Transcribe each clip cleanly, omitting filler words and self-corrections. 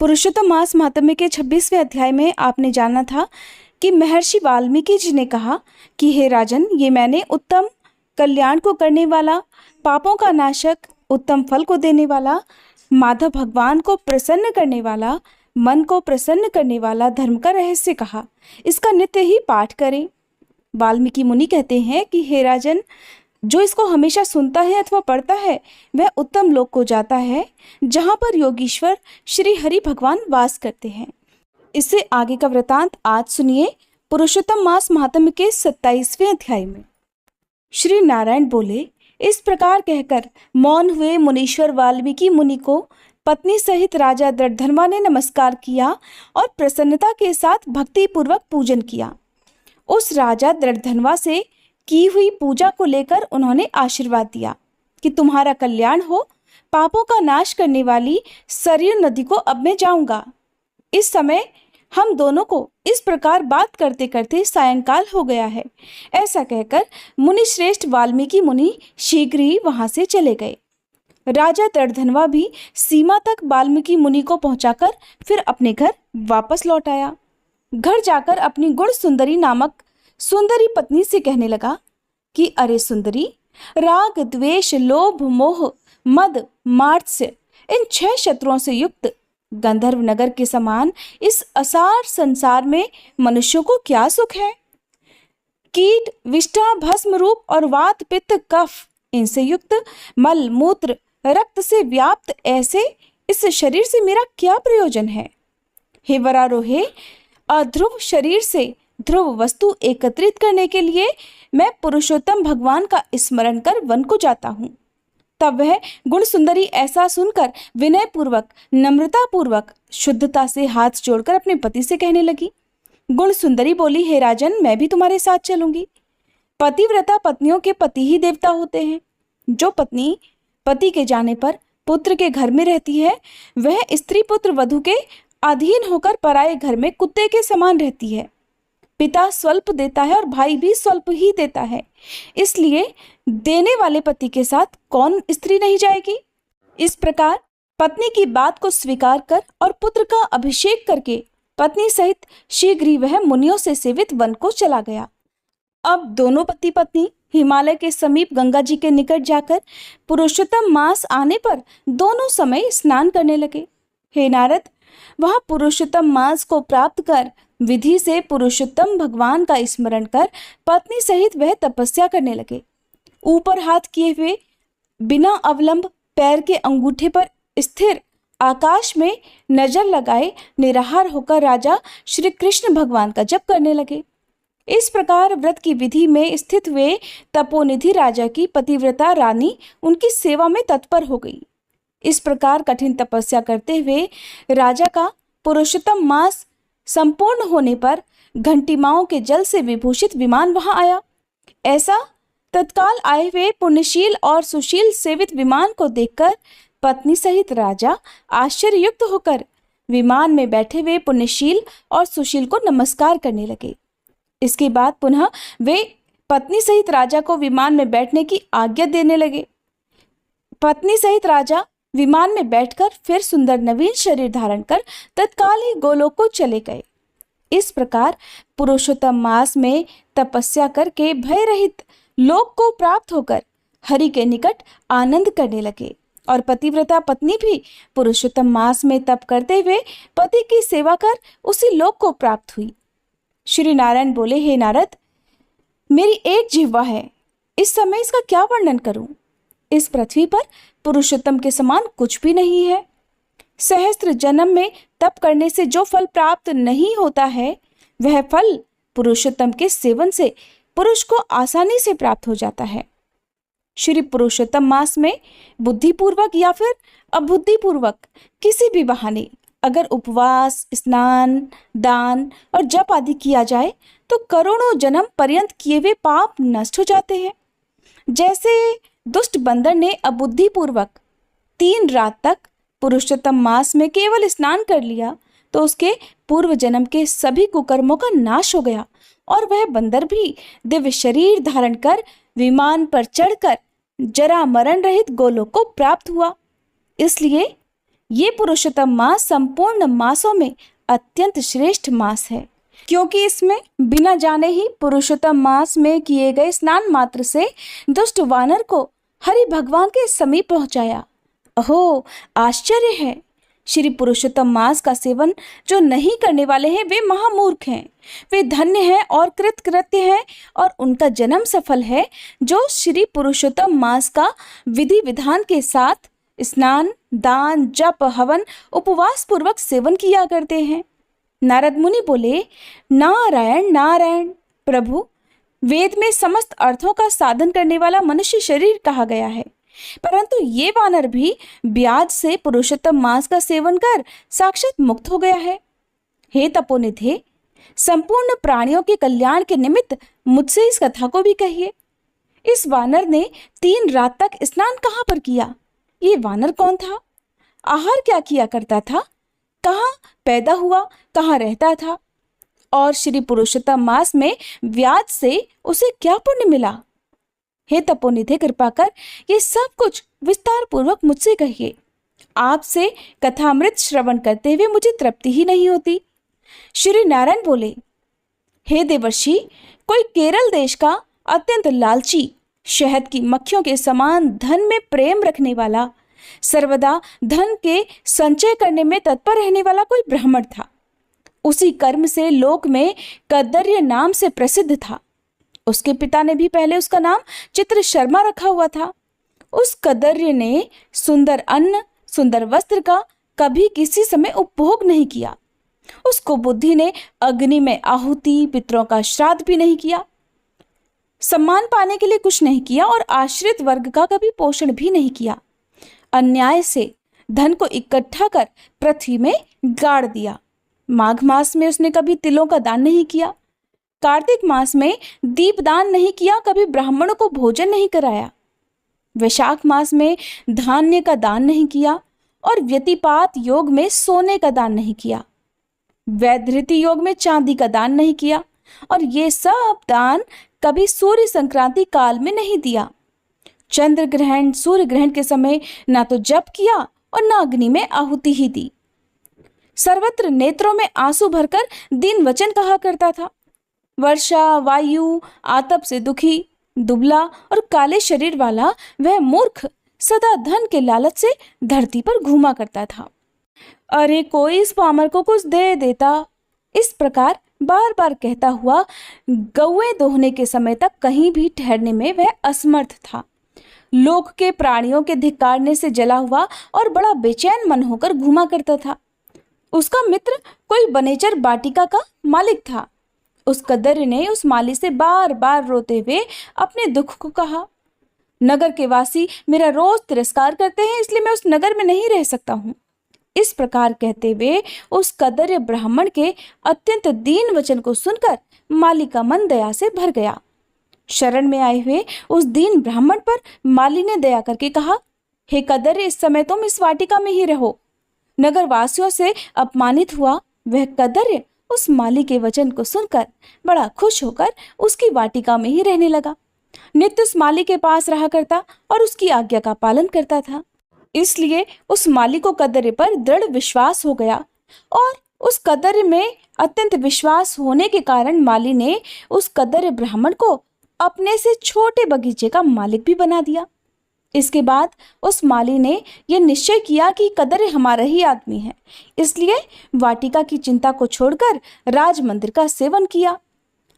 पुरुषोत्तम मास महात्म्य के 26वें अध्याय में आपने जाना था कि महर्षि वाल्मीकि जी ने कहा कि हे राजन, ये मैंने उत्तम कल्याण को करने वाला, पापों का नाशक, उत्तम फल को देने वाला, माधव भगवान को प्रसन्न करने वाला, मन को प्रसन्न करने वाला धर्म का रहस्य कहा। इसका नित्य ही पाठ करें। वाल्मीकि मुनि कहते हैं कि हे राजन, जो इसको हमेशा सुनता है अथवा पढ़ता है वह उत्तम लोक को जाता है, जहाँ पर योगीश्वर श्री हरि भगवान वास करते हैं। इससे आगे का वृतांत आज सुनिए पुरुषोत्तम मास महात्म्य के 27वें अध्याय में। श्री नारायण बोले, इस प्रकार कहकर मौन हुए मुनीश्वर वाल्मीकि मुनि को पत्नी सहित राजा दृढ़धनवा ने नमस्कार किया और प्रसन्नता के साथ भक्ति पूर्वक पूजन किया। उस राजा दृढ़धनवा से की हुई पूजा को लेकर उन्होंने आशीर्वाद दिया कि तुम्हारा कल्याण हो। पापों का नाश करने वाली सरयू नदी को अब मैं जाऊंगा। इस समय हम दोनों को इस प्रकार बात करते करते सायंकाल हो गया है। ऐसा कहकर मुनि श्रेष्ठ वाल्मीकि मुनि शीघ्र ही वहां से चले गए। राजा दृढ़धनवा भी सीमा तक वाल्मीकि मुनि को पहुंचाकर फिर अपने घर वापस लौट आया। घर जाकर अपनी गुण सुंदरी नामक सुंदरी पत्नी से कहने लगा कि अरे सुंदरी, राग, द्वेष, लोभ, मोह, मद, मात्सर्य, इन 6 शत्रुओं से युक्त गंधर्व नगर के समान इस असार संसार में मनुष्यों को क्या सुख है। कीट, विष्ठा, भस्म रूप और वात, पित्त, कफ इनसे युक्त मल, मूत्र, रक्त से व्याप्त ऐसे इस शरीर से मेरा क्या प्रयोजन है। हे वरारोहे, अध्रुव शरीर से ध्रुव वस्तु एकत्रित करने के लिए मैं पुरुषोत्तम भगवान का स्मरण कर वन को जाता हूँ। तब वह गुण सुंदरी ऐसा सुनकर विनय पूर्वक, नम्रता पूर्वक, शुद्धता से हाथ जोड़कर अपने पति से कहने लगी। गुण सुंदरी बोली, हे राजन, मैं भी तुम्हारे साथ चलूंगी। पतिव्रता पत्नियों के पति ही देवता होते हैं। जो पत्नी पति के जाने पर पुत्र के घर में रहती है, वह स्त्री पुत्र वधु के अधीन होकर पराये घर में कुत्ते के समान रहती है। पिता स्वल्प देता है और भाई भी स्वल्प ही देता है, इसलिए देने वाले पति के साथ कौन स्त्री नहीं जाएगी। इस प्रकार पत्नी की बात को स्वीकार कर और पुत्र का अभिषेक करके पत्नी सहित शीघ्र ही वह मुनियों से सेवित वन को चला गया। अब दोनों पति पत्नी हिमालय के समीप गंगा जी के निकट जाकर पुरुषोत्तम मास आने पर दोनों समय स्नान करने लगे। हे नारद, वहां पुरुषोत्तम मास को प्राप्त कर विधि से पुरुषोत्तम भगवान का स्मरण कर पत्नी सहित वह तपस्या करने लगे। ऊपर हाथ किए हुए बिना अवलंब पैर के अंगूठे पर स्थिर आकाश में नजर लगाए निराहार होकर राजा श्री कृष्ण भगवान का जप करने लगे। इस प्रकार व्रत की विधि में स्थित हुए तपोनिधि राजा की पतिव्रता रानी उनकी सेवा में तत्पर हो गई। इस प्रकार कठिन तपस्या करते हुए राजा का पुरुषोत्तम मास संपूर्ण होने पर घंटिमाओं के जल से विभूषित विमान वहां आया। ऐसा तत्काल आए हुए पुण्यशील और सुशील सेवित विमान को देखकर पत्नी सहित राजा आश्चर्ययुक्त होकर विमान में बैठे हुए पुण्यशील और सुशील को नमस्कार करने लगे। इसके बाद पुनः वे पत्नी सहित राजा को विमान में बैठने की आज्ञा देने लगे। पत्नी सहित राजा विमान में बैठकर फिर सुंदर नवीन शरीर धारण कर तत्काल ही गोलोक को चले गए। इस प्रकार पुरुषोत्तम मास में तपस्या करके भय रहित लोक को प्राप्त होकर हरि के निकट आनंद करने लगे। और पतिव्रता पत्नी भी पुरुषोत्तम मास में तप करते हुए पति की सेवा कर उसी लोक को प्राप्त हुई। श्री नारायण बोले, हे नारद, मेरी एक जिह्वा है, इस समय इसका क्या वर्णन करूं। इस पृथ्वी पर पुरुषोत्तम के समान कुछ भी नहीं है। सहस्त्र जन्म में तप करने से जो फल प्राप्त नहीं होता है, वह फल पुरुषोत्तम के सेवन से पुरुष को आसानी से प्राप्त हो जाता है। श्री पुरुषोत्तम मास में बुद्धिपूर्वक या फिर अबुद्धिपूर्वक किसी भी बहाने अगर उपवास, स्नान, दान और जप आदि किया जाए तो करोड़ों जन्म पर्यंत किए हुए पाप नष्ट हो जाते हैं। जैसे दुष्ट बंदर ने अबुद्धिपूर्वक 3 रात तक पुरुषोत्तम मास में केवल स्नान कर लिया तो उसके पूर्व जन्म के सभी कुकर्मों का नाश हो गया और वह बंदर भी दिव्य शरीर धारण कर विमान पर चढ़कर जरा मरण रहित गोलोक को प्राप्त हुआ। इसलिए ये पुरुषोत्तम मास संपूर्ण मासों में अत्यंत श्रेष्ठ मास है, क्योंकि इसमें बिना जाने ही पुरुषोत्तम मास में किए गए स्नान मात्र से दुष्ट वानर को हरि भगवान के समीप पहुंचाया। अहो, आश्चर्य है। श्री पुरुषोत्तम मास का सेवन जो नहीं करने वाले हैं वे महामूर्ख हैं। वे धन्य हैं और कृतकृत्य हैं और उनका जन्म सफल है जो श्री पुरुषोत्तम मास का विधि विधान के साथ स्नान, दान, जप, हवन, उपवास पूर्वक सेवन किया करते हैं। नारद मुनि बोले, नारायण नारायण। प्रभु, वेद में समस्त अर्थों का साधन करने वाला मनुष्य शरीर कहा गया है, परंतु ये वानर भी ब्याज से पुरुषोत्तम मास का सेवन कर साक्षात मुक्त हो गया है। हे तपोनिधे, संपूर्ण प्राणियों के कल्याण के निमित्त मुझसे इस कथा को भी कहिए। इस वानर ने 3 रात तक स्नान कहाँ पर किया? ये वानर कौन था? आहार क्या किया करता था? कहाँ पैदा हुआ, कहाँ रहता था? और श्री पुरुषोत्तम मास में व्याज से उसे क्या पुण्य मिला? हे तपोनिधे, कृपा कर ये सब कुछ विस्तार पूर्वक मुझसे कहिए। आपसे कथामृत श्रवण करते हुए मुझे तृप्ति ही नहीं होती। श्री नारायण बोले, हे देवर्षि, कोई केरल देश का अत्यंत लालची, शहद की मक्खियों के समान धन में प्रेम रखने वाला, सर्वदा धन के संचय करने में तत्पर रहने वाला कोई ब्राह्मण था। उसी कर्म से लोक में कदर्य नाम से प्रसिद्ध था। उसके पिता ने भी पहले उसका नाम चित्र शर्मा रखा हुआ था। उस कदर्य ने सुंदर अन्न, सुंदर वस्त्र का कभी किसी समय उपभोग नहीं किया। उसको बुद्धि ने अग्नि में आहुति, पितरों का श्राद्ध भी नहीं किया, सम्मान पाने के लिए कुछ नहीं किया और आश्रित वर्ग का कभी पोषण भी नहीं किया। अन्याय से धन को इकट्ठा कर पृथ्वी में गाड़ दिया। माघ मास में उसने कभी तिलों का दान नहीं किया, कार्तिक मास में दीपदान नहीं किया, कभी ब्राह्मणों को भोजन नहीं कराया, वैशाख मास में धान्य का दान नहीं किया और व्यतिपात योग में सोने का दान नहीं किया, वैधृति योग में चांदी का दान नहीं किया और ये सब दान कभी सूर्य संक्रांति काल में नहीं दिया। चंद्र ग्रहण, सूर्य ग्रहण के समय ना तो जप किया और ना अग्नि में आहुति ही दी। सर्वत्र नेत्रों में आंसू भरकर दीन वचन कहा करता था। वर्षा, वायु, आतप से दुखी, दुबला और काले शरीर वाला वह मूर्ख सदा धन के लालच से धरती पर घूमा करता था। अरे कोई इस पामर को कुछ दे देता, इस प्रकार बार बार कहता हुआ गौएं दोहने के समय तक कहीं भी ठहरने में वह असमर्थ था। लोक के प्राणियों के धिक्कारने से जला हुआ और बड़ा बेचैन मन होकर घूमा करता था। उसका मित्र कोई बनेचर बाटिका का मालिक था। उस कदर्य ने उस माली से बार बार रोते हुए अपने दुख को कहा, नगर के वासी मेरा रोज तिरस्कार करते हैं, इसलिए मैं उस नगर में नहीं रह सकता हूँ। इस प्रकार कहते हुए उस कदर्य ब्राह्मण के अत्यंत दीन वचन को सुनकर माली का मन दया से भर गया। शरण में आए हुए उस दीन ब्राह्मण पर माली ने दया करके कहा, हे कदर्य, इस समय तुम इस वाटिका में ही रहो। नगर वासियों से अपमानित हुआ वह कदर्य उस माली के वचन को सुनकर बड़ा खुश होकर उसकी वाटिका में ही रहने लगा। नित्य उस माली के पास रहा करता और उसकी आज्ञा का पालन करता था। इसलिए उस माली को कदर्य पर दृढ़ विश्वास हो गया और उस कदर्य में अत्यंत विश्वास होने के कारण माली ने उस कदर्य ब्राह्मण को अपने से छोटे बगीचे का मालिक भी बना दिया। इसके बाद उस माली ने यह निश्चय किया कि कदर्य हमारा ही आदमी है, इसलिए वाटिका की चिंता को छोड़कर राज मंदिर का सेवन किया।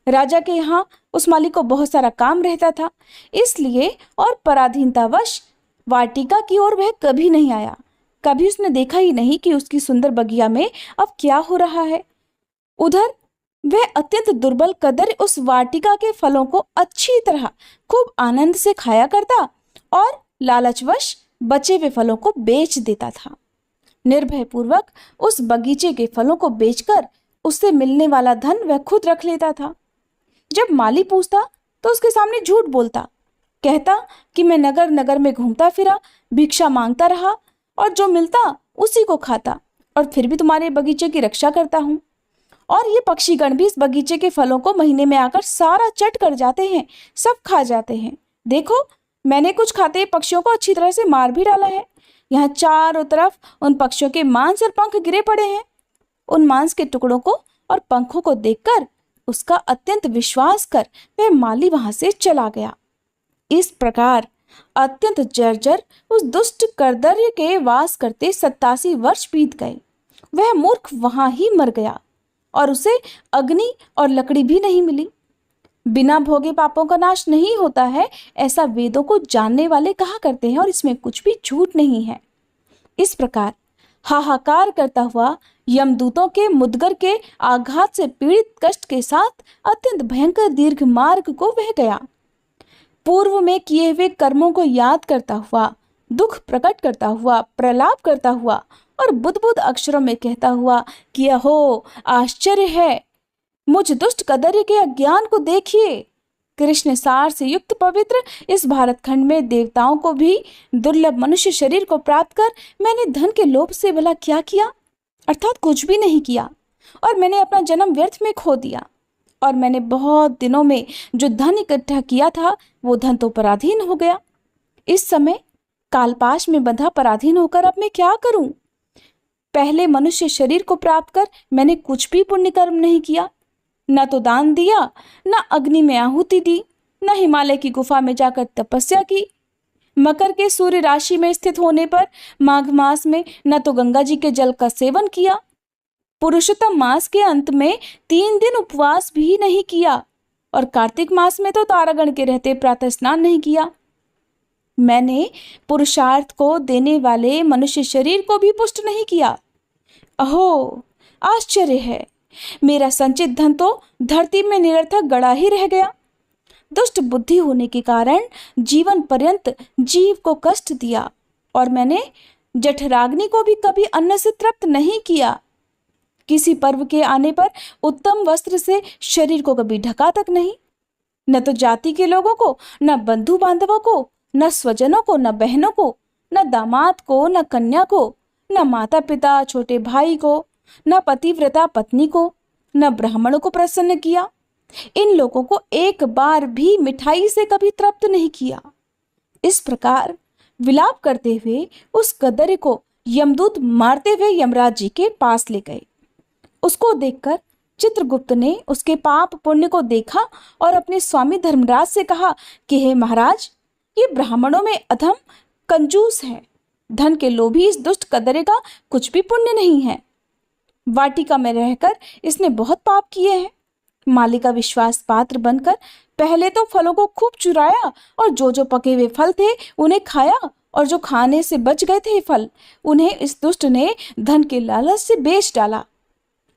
राजा के यहाँ उस माली को बहुत सारा काम रहता था, इसलिए और पराधीनतावश वाटिका की ओर वह कभी नहीं आया। कभी उसने देखा ही नहीं कि उसकी सुंदर बगिया में अब क्या हो रहा है। उधर वह अत्यंत दुर्बल कदर्य उस वाटिका के फलों को अच्छी तरह खूब आनंद से खाया करता और लालचवश बचे हुए फलों को बेच देता था। निर्भय पूर्वक उस बगीचे के फलों को बेचकर उससे मिलने वाला धन वह खुद रख लेता था। जब माली पूछता तो उसके सामने झूठ बोलता, कहता कि मैं नगर नगर में घूमता फिरा, भिक्षा मांगता रहा और जो मिलता उसी को खाता और फिर भी तुम्हारे बगीचे की रक्षा करता हूँ। और ये पक्षीगण भी इस बगीचे के फलों को महीने में आकर सारा चट कर जाते हैं, सब खा जाते हैं। देखो, मैंने कुछ खाते पक्षियों को अच्छी तरह से मार भी डाला है। यहाँ चारों तरफ उन पक्षियों के मांस और पंख गिरे पड़े हैं। उन मांस के टुकड़ों को और पंखों को देखकर उसका अत्यंत विश्वास कर वह माली वहां से चला गया। इस प्रकार अत्यंत जर्जर उस दुष्ट करदर्य के वास करते 87 वर्ष बीत गए। वह मूर्ख वहां ही मर गया और उसे अग्नि और लकड़ी भी नहीं मिली। बिना भोगे पापों का नाश नहीं होता है, ऐसा वेदों को जानने वाले कहा करते हैं और इसमें कुछ भी झूठ नहीं है। इस प्रकार हाहाकार करता हुआ यमदूतों के मुदगर के आघात से पीड़ित कष्ट के साथ अत्यंत भयंकर दीर्घ मार्ग को वह गया। पूर्व में किए हुए कर्मों को याद करता हुआ, दुख प्रकट करता हुआ, प्रलाप करता हुआ और बुद्ध अक्षरों में कहता हुआ कि अहो आश्चर्य है, मुझ दुष्ट कदर्य के अज्ञान को देखिए। कृष्ण सार से युक्त पवित्र इस भारत खंड में देवताओं को भी दुर्लभ मनुष्य शरीर को प्राप्त कर मैंने धन के लोभ से भला क्या किया, अर्थात कुछ भी नहीं किया, और मैंने अपना जन्म व्यर्थ में खो दिया। और मैंने बहुत दिनों में जो धन इकट्ठा किया था वो धन तो पराधीन हो गया। इस समय कालपाश में बंधा पराधीन होकर अब मैं क्या करूं? पहले मनुष्य शरीर को प्राप्त कर मैंने कुछ भी पुण्य कर्म नहीं किया, न तो दान दिया, न अग्नि में आहुति दी, न हिमालय की गुफा में जाकर तपस्या की, मकर के सूर्य राशि में स्थित होने पर माघ मास में न तो गंगा जी के जल का सेवन किया, पुरुषोत्तम मास के अंत में 3 दिन उपवास भी नहीं किया, और कार्तिक मास में तो तारागण के रहते प्रातः स्नान नहीं किया। मैंने पुरुषार्थ को देने वाले मनुष्य शरीर को भी पुष्ट नहीं किया। अहो आश्चर्य है, मेरा संचित धन तो धरती में निरर्थक गड़ा ही रह गया। दुष्ट बुद्धि होने के कारण जीवन पर्यंत जीव को कष्ट दिया, और मैंने जठराग्नि को भी कभी अन्न से तृप्त नहीं किया। किसी पर्व के आने पर उत्तम वस्त्र से शरीर को कभी ढका तक नहीं। न तो जाति के लोगों को, न बंधु बांधवों को, न स्वजनों को, न बहनों को, न दामाद को, न कन्या को, न माता पिता छोटे भाई को, न पतिव्रता पत्नी को, न ब्राह्मणों को प्रसन्न किया। इन लोगों को एक बार भी मिठाई से कभी तृप्त नहीं किया। इस प्रकार विलाप करते हुए उस कदर्य को यमदूत मारते हुए यमराज जी के पास ले गए। उसको देखकर चित्रगुप्त ने उसके पाप पुण्य को देखा और अपने स्वामी धर्मराज से कहा कि हे महाराज, ये ब्राह्मणों में अधम कंजूस है। धन के लोभी इस दुष्ट कदर्य का कुछ भी पुण्य नहीं है। वाटिका में रहकर इसने बहुत पाप किए हैं। माली का विश्वास पात्र बनकर पहले तो फलों को खूब चुराया और जो पके हुए फल थे उन्हें खाया, और जो खाने से बच गए थे फल उन्हें इस दुष्ट ने धन के लालच से बेच डाला।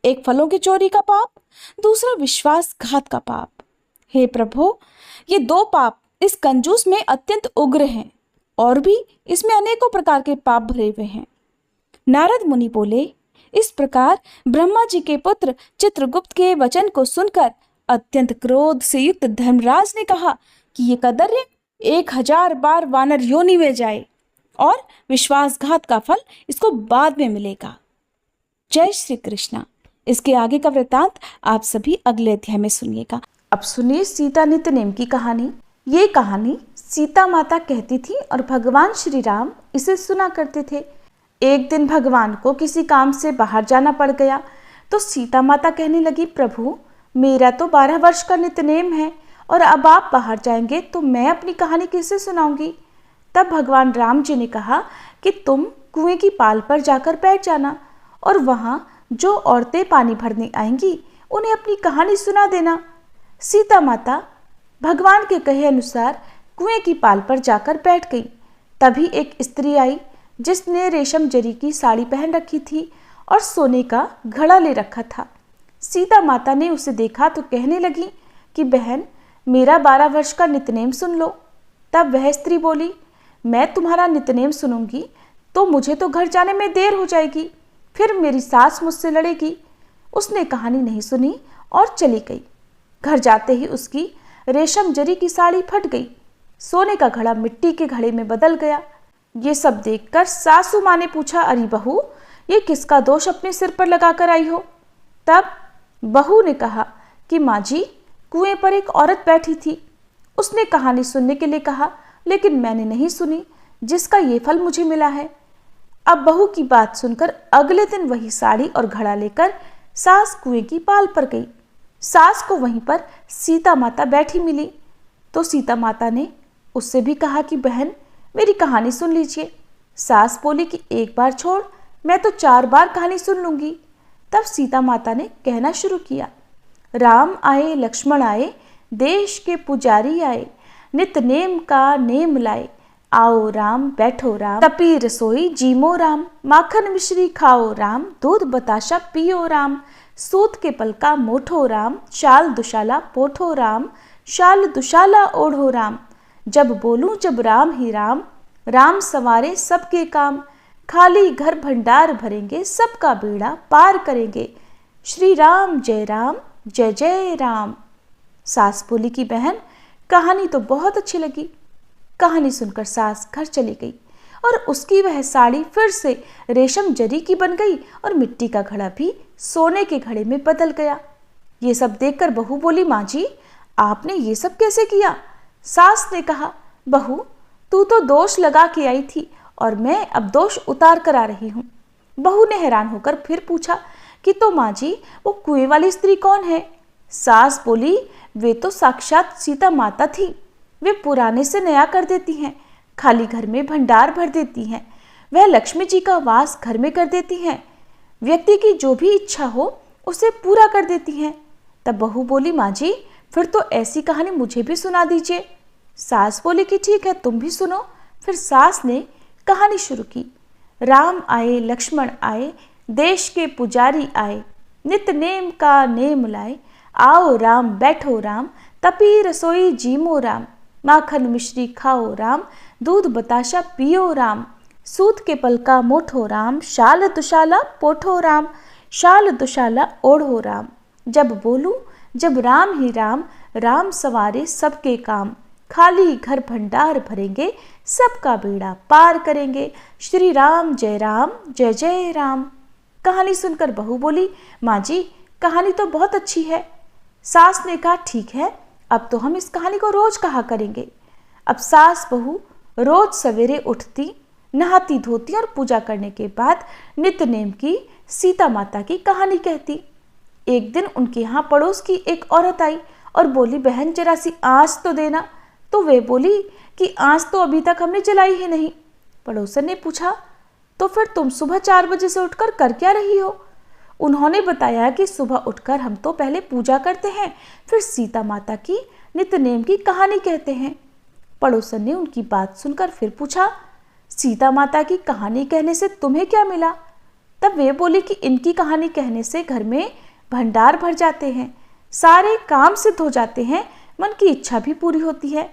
एक फलों की चोरी का पाप, दूसरा विश्वासघात का पाप। हे प्रभु, ये 2 पाप इस कंजूस में अत्यंत उग्र हैं, और भी इसमें अनेकों प्रकार के पाप भरे हुए हैं। नारद मुनि बोले, इस प्रकार ब्रह्मा जी के पुत्र चित्रगुप्त के वचन को सुनकर अत्यंत क्रोध से युक्त धर्मराज ने कहा कि ये कदर्य 1000 बार वानर योनि में जाए, और विश्वासघात का फल इसको बाद में मिलेगा। जय श्री कृष्णा। इसके आगे का वृत्तांत आप सभी अगले अध्याय में सुनिएगा। अब सुनिए सीता नित्यनेम की कहानी। ये कहानी सीता माता कहती थी और भगवान श्री राम इसे सुना करते थे। एक दिन भगवान को किसी काम से बाहर जाना पड़ गया तो सीता माता कहने लगी, प्रभु मेरा तो 12 वर्ष का नित्यनेम है और अब आप बाहर जाएंगे तो मैं अपनी कहानी किसे सुनाऊंगी। तब भगवान राम जी ने कहा कि तुम कुएं की पाल पर जाकर बैठ जाना और वहाँ जो औरतें पानी भरने आएंगी उन्हें अपनी कहानी सुना देना। सीता माता भगवान के कहे अनुसार कुएं की पाल पर जाकर बैठ गई। तभी एक स्त्री आई जिसने रेशम जरी की साड़ी पहन रखी थी और सोने का घड़ा ले रखा था। सीता माता ने उसे देखा तो कहने लगी कि बहन मेरा 12 वर्ष का नित्यनेम सुन लो। तब वह स्त्री बोली, मैं तुम्हारा नित्यनेम सुनूंगी तो मुझे तो घर जाने में देर हो जाएगी, फिर मेरी सास मुझसे लड़ेगी। उसने कहानी नहीं सुनी और चली गई। घर जाते ही उसकी रेशम जरी की साड़ी फट गई, सोने का घड़ा मिट्टी के घड़े में बदल गया। ये सब देखकर सासू माँ ने पूछा, अरे बहू ये किसका दोष अपने सिर पर लगाकर आई हो। तब बहू ने कहा कि माँ जी कुएं पर एक औरत बैठी थी, उसने कहानी सुनने के लिए कहा लेकिन मैंने नहीं सुनी, जिसका ये फल मुझे मिला है। अब बहू की बात सुनकर अगले दिन वही साड़ी और घड़ा लेकर सास कुएं की पाल पर गई। सास को वहीं पर सीता माता बैठी मिली तो सीता माता ने उससे भी कहा कि बहन, मेरी कहानी सुन लीजिए। सास बोली कि एक बार छोड़, मैं तो 4 बार कहानी सुन लूंगी। तब सीता माता ने कहना शुरू किया, राम आए लक्ष्मण आए, देश के पुजारी आए, नित नेम का नेम लाए, आओ राम बैठो राम, तपी रसोई जीमो राम, माखन मिश्री खाओ राम, दूध बताशा पियो राम, सूत के पलका मोठो राम, शाल दुशाला पोठो राम, शाल दुशाला ओढ़ो राम, जब बोलूं जब राम ही राम, राम संवारे सबके काम, खाली घर भंडार भरेंगे, सबका बेड़ा पार करेंगे, श्री राम जय जय राम। सास बोली कि बहन, कहानी तो बहुत अच्छी लगी। कहानी सुनकर सास घर चली गई और उसकी वह साड़ी फिर से रेशम जरी की बन गई और मिट्टी का घड़ा भी सोने के घड़े में बदल गया। ये सब देखकर बहू बोली, माँ जी, आपने ये सब कैसे किया? सास ने कहा, बहू, तू तो दोष लगा के आई थी और मैं अब दोष उतार कर आ रही हूँ। बहू ने हैरान होकर फिर पूछा कि तो माँ जी, वो कुएं वाली स्त्री कौन है? सास बोली, वे तो साक्षात सीता माता थी। वे पुराने से नया कर देती हैं, खाली घर में भंडार भर देती हैं, वह लक्ष्मी जी का वास घर में कर देती हैं, व्यक्ति की जो भी इच्छा हो उसे पूरा कर देती हैं। तब बहू बोली, माँ जी, फिर तो ऐसी कहानी मुझे भी सुना दीजिए। सास बोली कि ठीक है, तुम भी सुनो। फिर सास ने कहानी शुरू की, राम आए लक्ष्मण आए, देश के पुजारी आए, नित नेम का नेम लाए, आओ राम बैठो राम, तपी रसोई जीमो राम, माखन मिश्री खाओ राम, दूध बताशा पियो राम, सूत के पलका मोठो राम, शाल दुशाला पोठो राम, शाल दुशाला ओढ़ो राम, जब बोलूं जब राम ही राम, राम संवारे सबके काम, खाली घर भंडार भरेंगे, सबका बेड़ा पार करेंगे, श्री राम जय जय राम। कहानी सुनकर बहू बोली, माँ जी, कहानी तो बहुत अच्छी है। सास ने कहा, ठीक है, अब तो हम इस कहानी को रोज कहा करेंगे। अब सास बहू रोज सवेरे उठती, नहाती धोती और पूजा करने के बाद नित्य नेम की सीता माता की कहानी कहती। एक दिन उनके यहाँ पड़ोस की एक औरत आई और बोली, बहन, जरा सी आँच तो देना। तो वे बोली कि आँच तो अभी तक हमने जलाई ही नहीं। पड़ोसन ने पूछा, तो फिर तुम सुबह 4 बजे से उठकर कर क्या रही हो? उन्होंने बताया कि सुबह उठकर हम तो पहले पूजा करते हैं, फिर सीता माता की नित्य नेम की कहानी कहते हैं। पड़ोसन ने उनकी बात सुनकर फिर पूछा, सीता माता की कहानी कहने से तुम्हें क्या मिला? तब वे बोली कि इनकी कहानी कहने से घर में भंडार भर जाते हैं, सारे काम सिद्ध हो जाते हैं, मन की इच्छा भी पूरी होती है।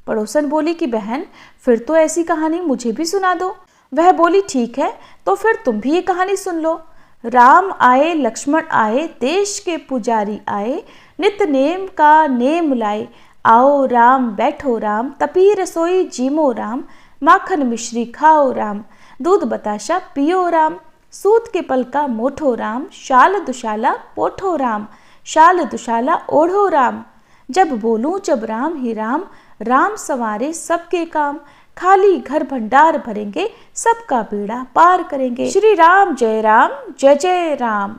पड़ोसन बोली कि बहन, फिर तो ऐसी कहानी मुझे भी सुना दो। वह बोली, ठीक है, तो फिर तुम भी ये कहानी सुन लो। राम आए लक्ष्मण आए, देश के पुजारी आए, नित नेम का नेम लाए, आओ राम बैठो राम, तपी रसोई जीमो राम, माखन मिश्री खाओ राम, दूध बताशा पियो राम, सूत के पलका मोठो राम, शाल दुशाला पोठो राम, शाल दुशाला ओढ़ो राम, जब बोलूं जब राम ही राम, राम संवारे सबके काम, खाली घर भंडार भरेंगे, सबका बेड़ा पार करेंगे, श्री राम जय जय राम।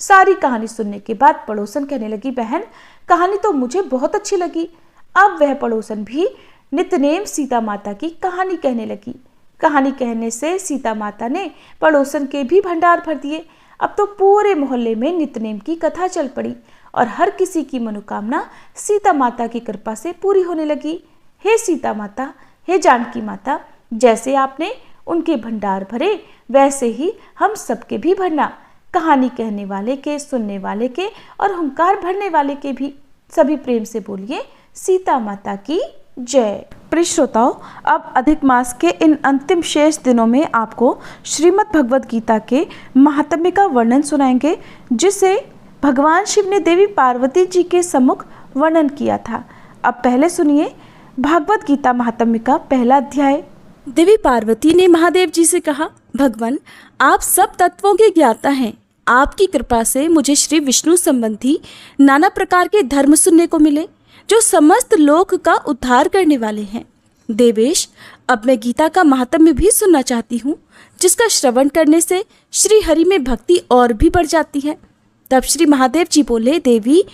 सारी कहानी सुनने के बाद पड़ोसन कहने लगी, बहन, कहानी तो मुझे बहुत अच्छी लगी। अब वह पड़ोसन भी नित्यनेम सीता माता की कहानी कहने लगी। कहानी कहने से सीता माता ने पड़ोसन के भी भंडार भर दिए। अब तो पूरे मोहल्ले में नित्यनेम की कथा चल पड़ी और हर किसी की मनोकामना सीता माता की कृपा से पूरी होने लगी। हे सीता माता, हे जानकी माता, जैसे आपने उनके भंडार भरे, वैसे ही हम सबके भी भरना, कहानी कहने वाले के, सुनने वाले के और हुंकार भरने वाले के भी। सभी प्रेम से बोलिए, सीता माता की जय। प्रिय श्रोताओं, अब अधिक मास के इन अंतिम शेष दिनों में आपको श्रीमद् भगवद गीता के महात्म्य का वर्णन सुनाएंगे, जिसे भगवान शिव ने देवी पार्वती जी के सम्मुख वर्णन किया था। अब पहले सुनिए भागवत गीता महात्म्य का पहला अध्याय। देवी पार्वती ने महादेव जी से कहा, भगवान, आप सब तत्वों के ज्ञाता हैं। आपकी कृपा से मुझे श्री विष्णु संबंधी नाना प्रकार के धर्म सुनने को मिले, जो समस्त लोक का उद्धार करने वाले हैं। देवेश, अब मैं गीता का महात्म्य भी सुनना चाहती हूँ, जिसका श्रवण करने से श्री हरि में भक्ति और भी बढ़ जाती है। तब श्री महादेव जी बोले, देवी,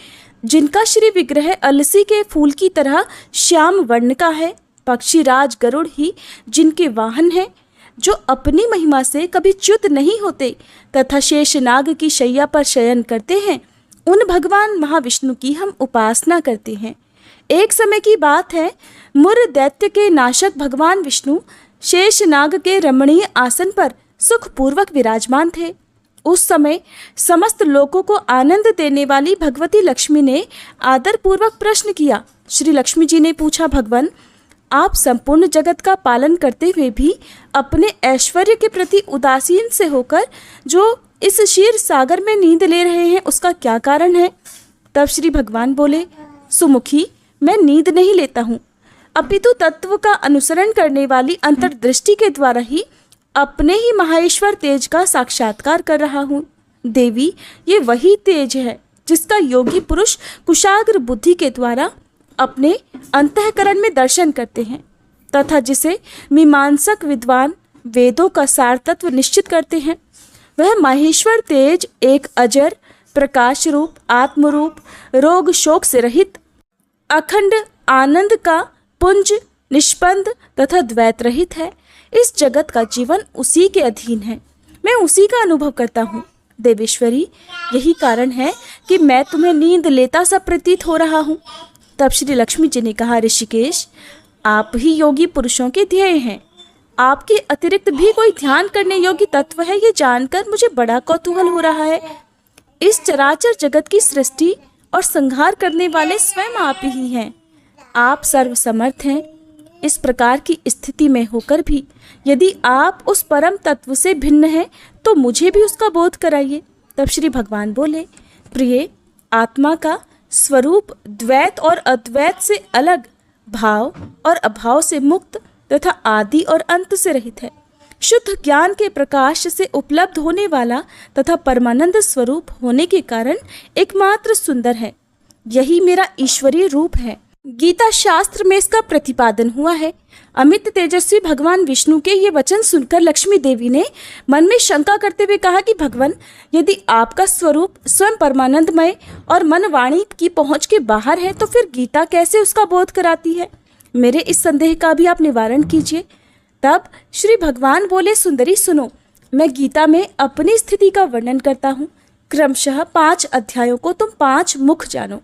जिनका श्री विग्रह अलसी के फूल की तरह श्याम वर्ण का है, पक्षी राज गरुड़ ही जिनके वाहन हैं, जो अपनी महिमा से कभी च्युत नहीं होते तथा शेषनाग की शैया पर शयन करते हैं, उन भगवान महाविष्णु की हम उपासना करते हैं। एक समय की बात है, मुर दैत्य के नाशक भगवान विष्णु शेषनाग के रमणीय आसन पर सुखपूर्वक विराजमान थे। उस समय समस्त लोगों को आनंद देने वाली भगवती लक्ष्मी ने आदर पूर्वक प्रश्न किया। श्री लक्ष्मी जी ने पूछा, भगवान, आप संपूर्ण जगत का पालन करते हुए भी अपने ऐश्वर्य के प्रति उदासीन से होकर जो इस क्षीर सागर में नींद ले रहे हैं, उसका क्या कारण है? तब श्री भगवान बोले, सुमुखी, मैं नींद नहीं लेता हूँ, अपितु तत्व का अनुसरण करने वाली अंतर्दृष्टि के द्वारा ही अपने ही महाईश्वर तेज का साक्षात्कार कर रहा हूँ। देवी, ये वही तेज है जिसका योगी पुरुष कुशाग्र बुद्धि के द्वारा अपने अंतःकरण में दर्शन करते हैं तथा जिसे मीमांसक विद्वान वेदों का सार तत्व निश्चित करते हैं। वह माहेश्वर तेज एक अजर, प्रकाश रूप, आत्मरूप, रोग शोक से रहित, अखंड आनंद का पुंज, निष्पंद तथा द्वैत रहित है। इस जगत का जीवन उसी के अधीन है, मैं उसी का अनुभव करता हूँ। देवेश्वरी, यही कारण है कि मैं तुम्हें नींद लेता सा प्रतीत हो रहा हूँ। तब श्री लक्ष्मी जी ने कहा, ऋषिकेश, आप ही योगी पुरुषों के ध्येय हैं। आपके अतिरिक्त भी कोई ध्यान करने योग्य तत्व है, ये जानकर मुझे बड़ा कौतूहल हो रहा है। इस चराचर जगत की सृष्टि और संहार करने वाले स्वयं आप ही हैं। आप सर्वसमर्थ हैं। इस प्रकार की स्थिति में होकर भी यदि आप उस परम तत्व से भिन्न हैं तो मुझे भी उसका बोध कराइए। तब श्री भगवान बोले, प्रिय, आत्मा का स्वरूप द्वैत और अद्वैत से अलग, भाव और अभाव से मुक्त तथा आदि और अंत से रहित है। शुद्ध ज्ञान के प्रकाश से उपलब्ध होने वाला तथा परमानंद स्वरूप होने के कारण एकमात्र सुंदर है। यही मेरा ईश्वरीय रूप है। गीता शास्त्र में इसका प्रतिपादन हुआ है। अमित तेजस्वी भगवान विष्णु के ये वचन सुनकर लक्ष्मी देवी ने मन में शंका करते हुए कहा कि भगवान, यदि आपका स्वरूप स्वयं परमानंदमय और मन वाणी की पहुंच के बाहर है तो फिर गीता कैसे उसका बोध कराती है? मेरे इस संदेह का भी आप निवारण कीजिए। तब श्री भगवान बोले, सुंदरी सुनो, मैं गीता में अपनी स्थिति का वर्णन करता हूँ। क्रमशः 5 अध्यायों को तुम 5 मुख जानो,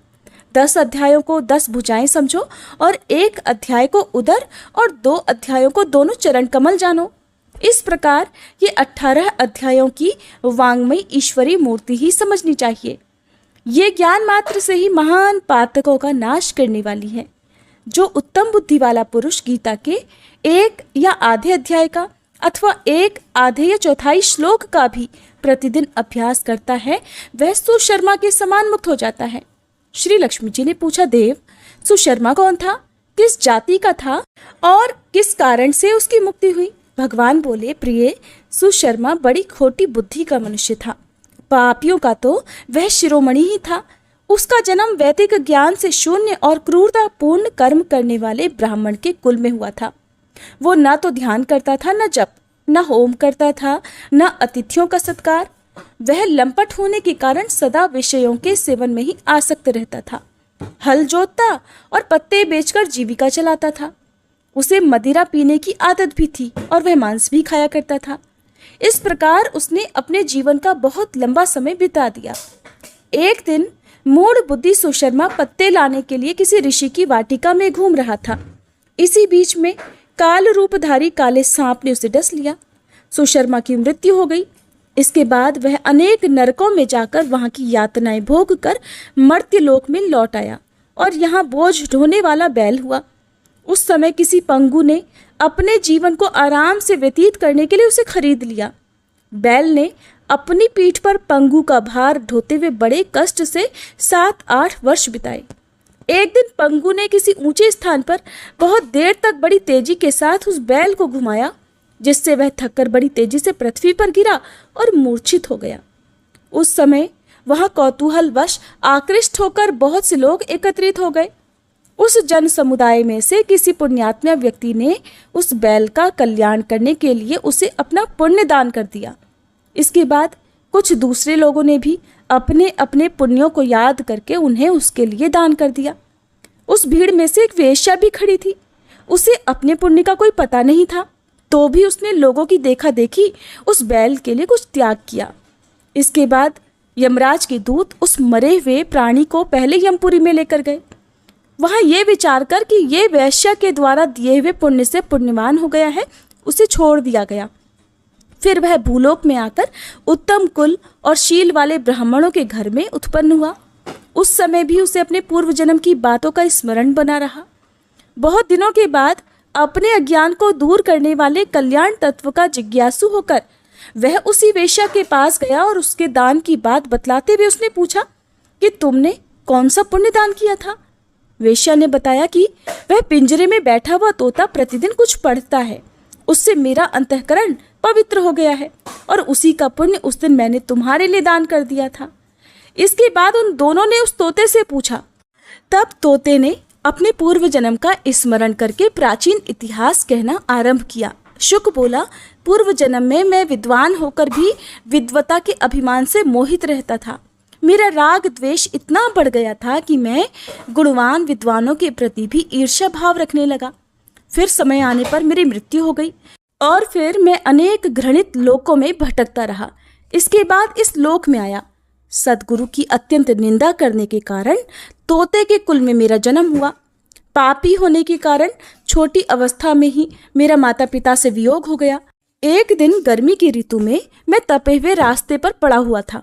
10 अध्यायों को 10 भुजाएं समझो और 1 अध्याय को उदर और 2 अध्यायों को दोनों चरण कमल जानो। इस प्रकार ये 18 अध्यायों की वांग्मयी ईश्वरी मूर्ति ही समझनी चाहिए। ये ज्ञान मात्र से ही महान पातकों का नाश करने वाली है। जो उत्तम बुद्धि वाला पुरुष गीता के 1 या आधे अध्याय का अथवा 1 आधे या चौथाई श्लोक का भी प्रतिदिन अभ्यास करता है, वह सुशर्मा के समान मुक्त हो जाता है। श्री लक्ष्मी जी ने पूछा, देव, सुशर्मा कौन था, किस जाति का था और किस कारण से उसकी मुक्ति हुई? भगवान बोले, प्रिय, सुशर्मा बड़ी खोटी बुद्धि का मनुष्य था। पापियों का तो वह शिरोमणि ही था। उसका जन्म वैदिक ज्ञान से शून्य और क्रूरतापूर्ण कर्म करने वाले ब्राह्मण के कुल में हुआ था। वो न तो ध्यान करता था, न जप, न होम करता था, न अतिथियों का सत्कार। वह लंपट होने के कारण सदा विषयों के सेवन में ही आसक्त रहता था। हल जोतता और पत्ते बेचकर जीविका चलाता था। उसे मदिरा पीने की आदत भी थी और वह मांस भी खाया करता था। इस प्रकार उसने अपने जीवन का बहुत लंबा समय बिता दिया। एक दिन मूढ़ बुद्धि सुशर्मा पत्ते लाने के लिए किसी ऋषि की वाटिका में घूम रहा था। इसी बीच में काल रूपधारी काले सांप ने उसे डस लिया। सुशर्मा की मृत्यु हो गई। इसके बाद वह अनेक नरकों में जाकर वहां की यातनाएं भोग कर मर्त्य लोक में लौट आया और यहाँ बोझ ढोने वाला बैल हुआ। उस समय किसी पंगु ने अपने जीवन को आराम से व्यतीत करने के लिए उसे खरीद लिया। बैल ने अपनी पीठ पर पंगु का भार ढोते हुए बड़े कष्ट से 7-8 वर्ष बिताए। एक दिन पंगु ने किसी ऊंचे स्थान पर बहुत देर तक बड़ी तेजी के साथ उस बैल को घुमाया, जिससे वह थककर बड़ी तेजी से पृथ्वी पर गिरा और मूर्छित हो गया। उस समय वहां कौतूहलवश आकृष्ट होकर बहुत से लोग एकत्रित हो गए। उस जन समुदाय में से किसी पुण्यात्मा व्यक्ति ने उस बैल का कल्याण करने के लिए उसे अपना पुण्य दान कर दिया। इसके बाद कुछ दूसरे लोगों ने भी अपने अपने पुण्यों को याद करके उन्हें उसके लिए दान कर दिया। उस भीड़ में से एक वेश्या भी खड़ी थी। उसे अपने पुण्य का कोई पता नहीं था, तो भी उसने लोगों की देखा देखी उस बैल के लिए कुछ त्याग किया। इसके बाद यमराज के दूत उस मरे हुए प्राणी को पहले यमपुरी में लेकर गए। वहां ये विचार कर कि ये वैश्य के द्वारा दिए हुए पुण्य से पुण्यवान हो गया है, उसे छोड़ दिया गया। फिर वह भूलोक में आकर उत्तम कुल और शील वाले ब्राह्मणों के घर में उत्पन्न हुआ। उस समय भी उसे अपने पूर्व जन्म की बातों का स्मरण बना रहा। बहुत दिनों के बाद अपने अज्ञान को दूर करने वाले कल्याण तत्व का जिज्ञासु होकर वह उसी वेश्या के पास गया और उसके दान की बात बतलाते हुए उसने पूछा कि तुमने कौन सा पुण्य दान किया था। वेश्या ने बताया कि वह पिंजरे में बैठा हुआ तोता प्रतिदिन कुछ पढ़ता है, उससे मेरा अंतःकरण पवित्र हो गया है और उसी का पुण्य उस दिन मैंने तुम्हारे लिए दान कर दिया था। इसके बाद उन दोनों ने उस तोते से पूछा। तब तोते ने अपने पूर्व जन्म का स्मरण करके प्राचीन इतिहास कहना आरंभ किया। शुक बोला, पूर्व जन्म में मैं विद्वान होकर भी विद्वता के अभिमान से मोहित रहता था। मेरा राग द्वेष इतना बढ़ गया था कि मैं गुणवान विद्वानों के प्रति भी ईर्ष्या भाव रखने लगा। फिर समय आने पर मेरी मृत्यु हो गई और फिर मैं अनेक घृणित लोकों में भटकता रहा। इसके बाद इस लोक में आया। सद्गुरु की अत्यंत निंदा करने के कारण तोते के कुल में मेरा जन्म हुआ। पापी होने के कारण छोटी अवस्था में ही मेरा माता पिता से वियोग हो गया। एक दिन गर्मी की ऋतु में मैं तपे हुए रास्ते पर पड़ा हुआ था।